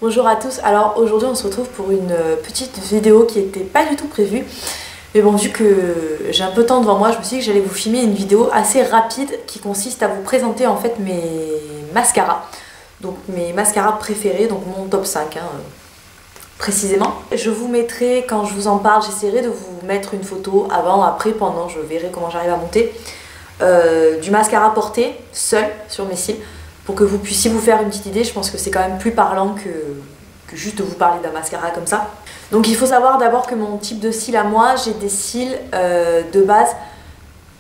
Bonjour à tous, alors aujourd'hui on se retrouve pour une petite vidéo qui n'était pas du tout prévue. Mais bon, vu que j'ai un peu de temps devant moi, je me suis dit que j'allais vous filmer une vidéo assez rapide qui consiste à vous présenter en fait mes mascaras. Donc mes mascaras préférés, donc mon top 5 précisément. Je vous mettrai, quand je vous en parle, j'essaierai de vous mettre une photo avant, après, pendant, je verrai comment j'arrive à monter, du mascara porté seul sur mes cils, pour que vous puissiez vous faire une petite idée. Je pense que c'est quand même plus parlant que juste de vous parler d'un mascara comme ça. Donc il faut savoir d'abord que mon type de cils à moi, j'ai des cils de base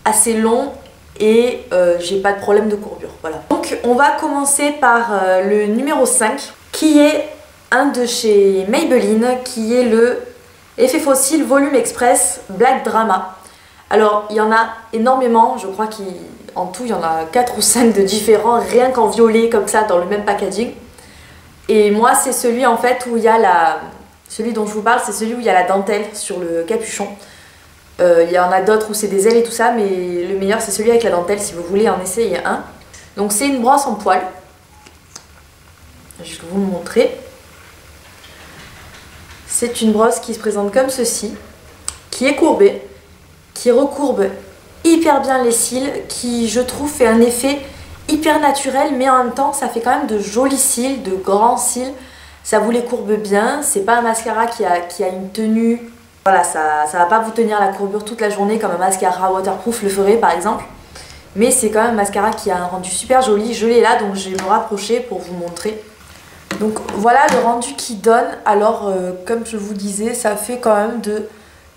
assez longs et j'ai pas de problème de courbure, voilà. Donc on va commencer par le numéro 5 qui est un de chez Maybelline, qui est le Effet Fossile Volume Express Black Drama. Alors il y en a énormément, je crois qu'en tout il y en a 4 ou 5 de différents, rien qu'en violet comme ça dans le même packaging. Et moi c'est celui en fait où il y a celui dont je vous parle, c'est celui où il y a la dentelle sur le capuchon. Il y en a d'autres où c'est des ailes et tout ça, mais le meilleur c'est celui avec la dentelle si vous voulez en essayer un. Donc c'est une brosse en poil. Je vais vous le montrer. C'est une brosse qui se présente comme ceci, qui est courbée, qui recourbe hyper bien les cils, qui je trouve fait un effet hyper naturel, mais en même temps ça fait quand même de jolis cils, de grands cils. Ça vous les courbe bien, c'est pas un mascara qui a une tenue, voilà, ça va pas vous tenir la courbure toute la journée comme un mascara waterproof le ferait par exemple. Mais c'est quand même un mascara qui a un rendu super joli, je l'ai là donc je vais me rapprocher pour vous montrer. Donc voilà le rendu qu'il donne. Alors comme je vous disais, ça fait quand même de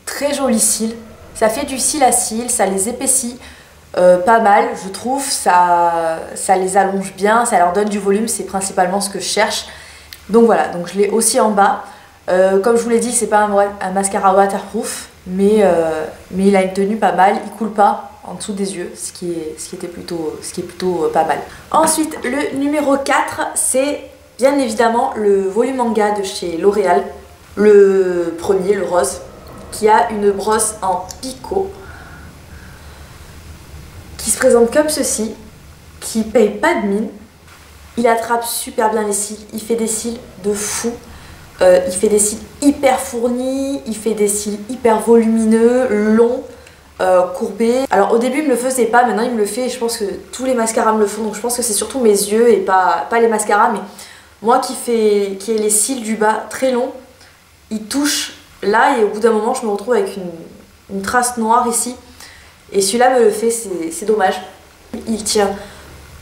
très jolis cils. Ça fait du cil à cils, ça les épaissit pas mal je trouve, ça les allonge bien, ça leur donne du volume, c'est principalement ce que je cherche. Donc voilà, donc je l'ai aussi en bas. Comme je vous l'ai dit, c'est pas un mascara waterproof, mais il a une tenue pas mal, il coule pas en dessous des yeux, ce qui est plutôt pas mal. Ensuite, le numéro 4, c'est bien évidemment le volume manga de chez L'Oréal, le premier, le rose, qui a une brosse en picot, qui se présente comme ceci, qui paye pas de mine. Il attrape super bien les cils, il fait des cils de fou, il fait des cils hyper fournis, il fait des cils hyper volumineux, longs, courbés. Alors au début il me le faisait pas, maintenant il me le fait et je pense que tous les mascaras me le font, donc je pense que c'est surtout mes yeux et pas les mascaras, mais moi qui ai les cils du bas très longs, il touche là et au bout d'un moment je me retrouve avec une trace noire ici et celui-là me le fait, c'est dommage. Il tient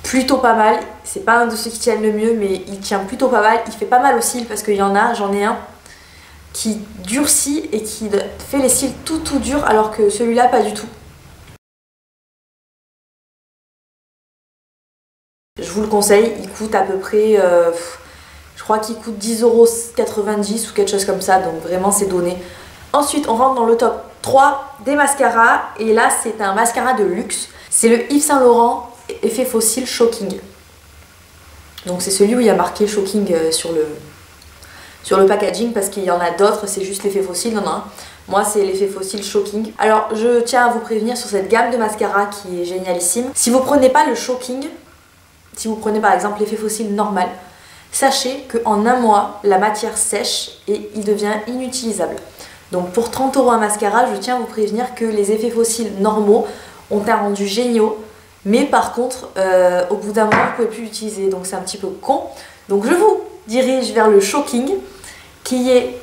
plutôt pas mal, c'est pas un de ceux qui tiennent le mieux mais il tient plutôt pas mal, il fait pas mal aux cils parce qu'il y en a, j'en ai un qui durcit et qui fait les cils tout durs alors que celui-là pas du tout. Je vous le conseille, il coûte à peu près, je crois qu'il coûte 10,90 € ou quelque chose comme ça, donc vraiment c'est donné. Ensuite on rentre dans le top 3 des mascaras et là c'est un mascara de luxe, c'est le Yves Saint Laurent Effet Fossile Shocking. Donc c'est celui où il y a marqué Shocking sur le packaging parce qu'il y en a d'autres, c'est juste l'effet fossile, non, non. Moi c'est l'effet fossile Shocking. Alors je tiens à vous prévenir sur cette gamme de mascara qui est génialissime. Si vous prenez pas le Shocking, si vous prenez par exemple l'effet fossile normal, sachez qu'en un mois la matière sèche et il devient inutilisable. Donc pour 30 € un mascara, je tiens à vous prévenir que les effets fossiles normaux ont un rendu génial. Mais par contre, au bout d'un moment, vous ne pouvez plus l'utiliser, donc c'est un petit peu con. Donc je vous dirige vers le Shocking, qui est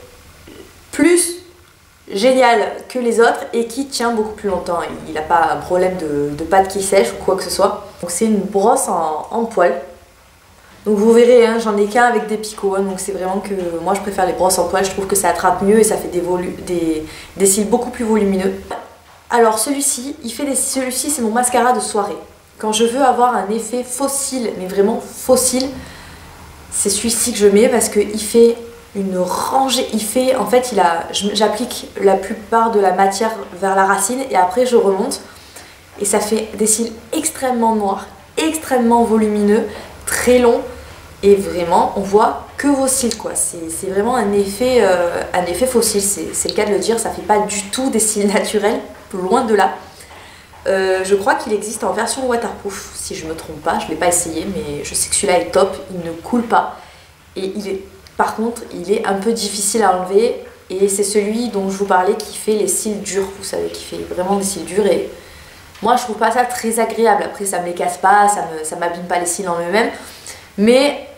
plus génial que les autres et qui tient beaucoup plus longtemps. Il n'a pas un problème de pâte qui sèche ou quoi que ce soit. Donc c'est une brosse en poil. Donc vous verrez, hein, j'en ai qu'un avec des picots, hein, donc c'est vraiment que moi je préfère les brosses en poil, je trouve que ça attrape mieux et ça fait des cils beaucoup plus volumineux. Alors celui-ci, c'est mon mascara de soirée. Quand je veux avoir un effet fossile, mais vraiment fossile, c'est celui-ci que je mets parce qu'il fait une rangée. En fait, j'applique la plupart de la matière vers la racine et après je remonte. Et ça fait des cils extrêmement noirs, extrêmement volumineux, très longs. Et vraiment, on voit que vos cils, quoi. C'est vraiment un effet fossile, c'est le cas de le dire. Ça fait pas du tout des cils naturels, loin de là. Je crois qu'il existe en version waterproof, si je me trompe pas, je ne l'ai pas essayé, mais je sais que celui-là est top, il ne coule pas et il est Par contre, il est un peu difficile à enlever et c'est celui dont je vous parlais qui fait les cils durs, vous savez, qui fait vraiment des cils durs et moi je trouve pas ça très agréable. Après ça me les casse pas, ça m'abîme pas les cils en eux-mêmes, mais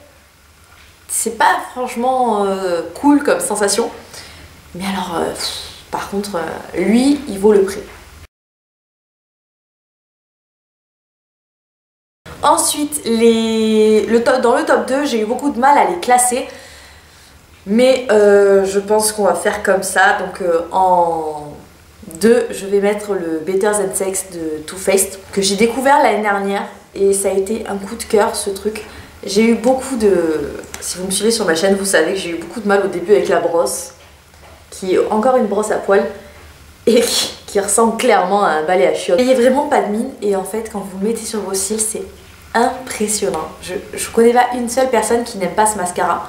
c'est pas franchement cool comme sensation. Mais alors, par contre, lui, il vaut le prix. Ensuite, dans le top 2, j'ai eu beaucoup de mal à les classer. Mais je pense qu'on va faire comme ça. Donc en 2, je vais mettre le Better Than Sex de Too Faced, que j'ai découvert l'année dernière. Et ça a été un coup de cœur ce truc. J'ai eu beaucoup de... Si vous me suivez sur ma chaîne, vous savez que j'ai eu beaucoup de mal au début avec la brosse. Qui est encore une brosse à poils. Et qui ressemble clairement à un balai à chiottes. Il n'y a vraiment pas de mine. Et en fait, quand vous le mettez sur vos cils, c'est impressionnant. Je connais pas une seule personne qui n'aime pas ce mascara.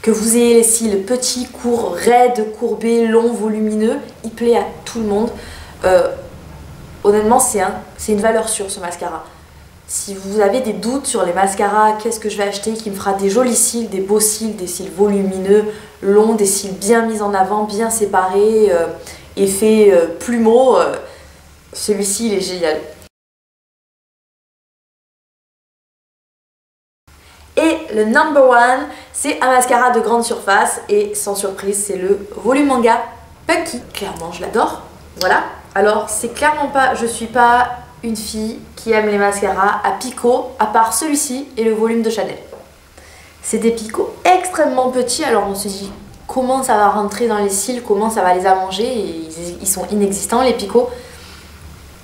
Que vous ayez les cils petits, courts, raides, courbés, longs, volumineux, il plaît à tout le monde. Honnêtement, c'est une valeur sûre ce mascara. Si vous avez des doutes sur les mascaras, qu'est-ce que je vais acheter qui me fera des jolis cils, des beaux cils, des cils volumineux, longs, des cils bien mis en avant, bien séparés, effet plumeau, celui-ci il est génial. Et le number one, c'est un mascara de grande surface et sans surprise, c'est le Volumanga Punky. Clairement, je l'adore. Voilà. Alors, c'est clairement pas, je suis pas une fille qui aime les mascaras à picot, à part celui-ci et le volume de Chanel. C'est des picots extrêmement petits, alors on se dit comment ça va rentrer dans les cils, comment ça va les allonger, et ils sont inexistants les picots.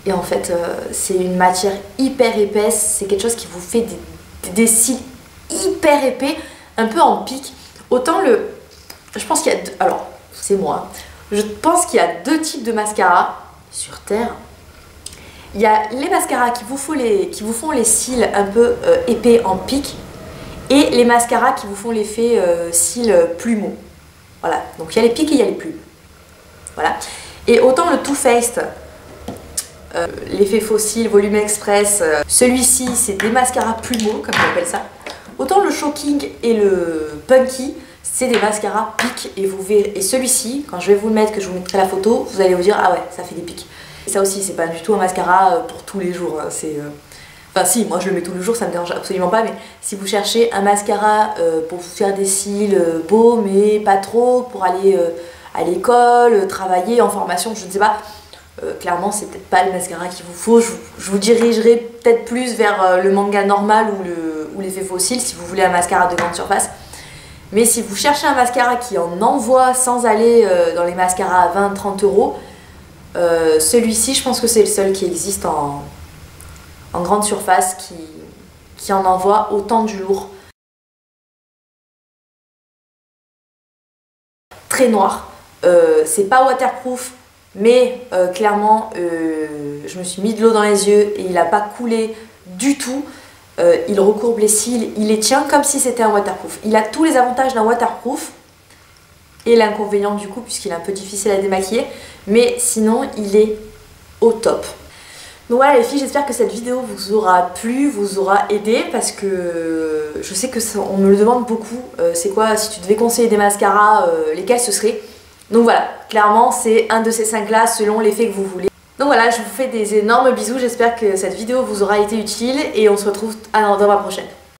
Et en fait, c'est une matière hyper épaisse, c'est quelque chose qui vous fait des cils hyper épais, un peu en pic. Autant je pense qu'il y a deux, alors c'est moi, je pense qu'il y a deux types de mascara sur terre. Il y a les mascaras qui vous font les cils un peu épais en pic, et les mascaras qui vous font l'effet cils plumeaux. Voilà, donc il y a les pics et il y a les plumes. Voilà. Et autant le Too Faced, l'effet faux cils, volume express, celui-ci c'est des mascaras plumeaux, comme on appelle ça. Autant le Shocking et le Punky, c'est des mascaras pics et vous verrez. Et celui-ci, quand je vais vous le mettre, que je vous mettrai la photo, vous allez vous dire ah ouais, ça fait des pics. Et ça aussi, c'est pas du tout un mascara pour tous les jours. Enfin si, moi je le mets tous les jours, ça me dérange absolument pas. Mais si vous cherchez un mascara pour vous faire des cils beaux, mais pas trop, pour aller à l'école, travailler, en formation, je ne sais pas. Clairement, c'est peut-être pas le mascara qu'il vous faut. Je vous dirigerai peut-être plus vers le manga normal ou l'effet faux cils si vous voulez un mascara de grande surface. Mais si vous cherchez un mascara qui en envoie sans aller dans les mascaras à 20-30 euros, celui-ci, je pense que c'est le seul qui existe en grande surface qui en envoie autant du lourd. Très noir. C'est pas waterproof. Mais clairement, je me suis mis de l'eau dans les yeux et il n'a pas coulé du tout. Il recourbe les cils, il les tient comme si c'était un waterproof. Il a tous les avantages d'un waterproof et l'inconvénient du coup, puisqu'il est un peu difficile à démaquiller. Mais sinon, il est au top. Donc voilà les filles, j'espère que cette vidéo vous aura plu, vous aura aidé, parce que je sais que on me le demande beaucoup. C'est quoi, si tu devais conseiller des mascaras, lesquels ce serait? Donc voilà, clairement c'est un de ces 5 là selon l'effet que vous voulez. Donc voilà, je vous fais des énormes bisous, j'espère que cette vidéo vous aura été utile et on se retrouve dans ma prochaine.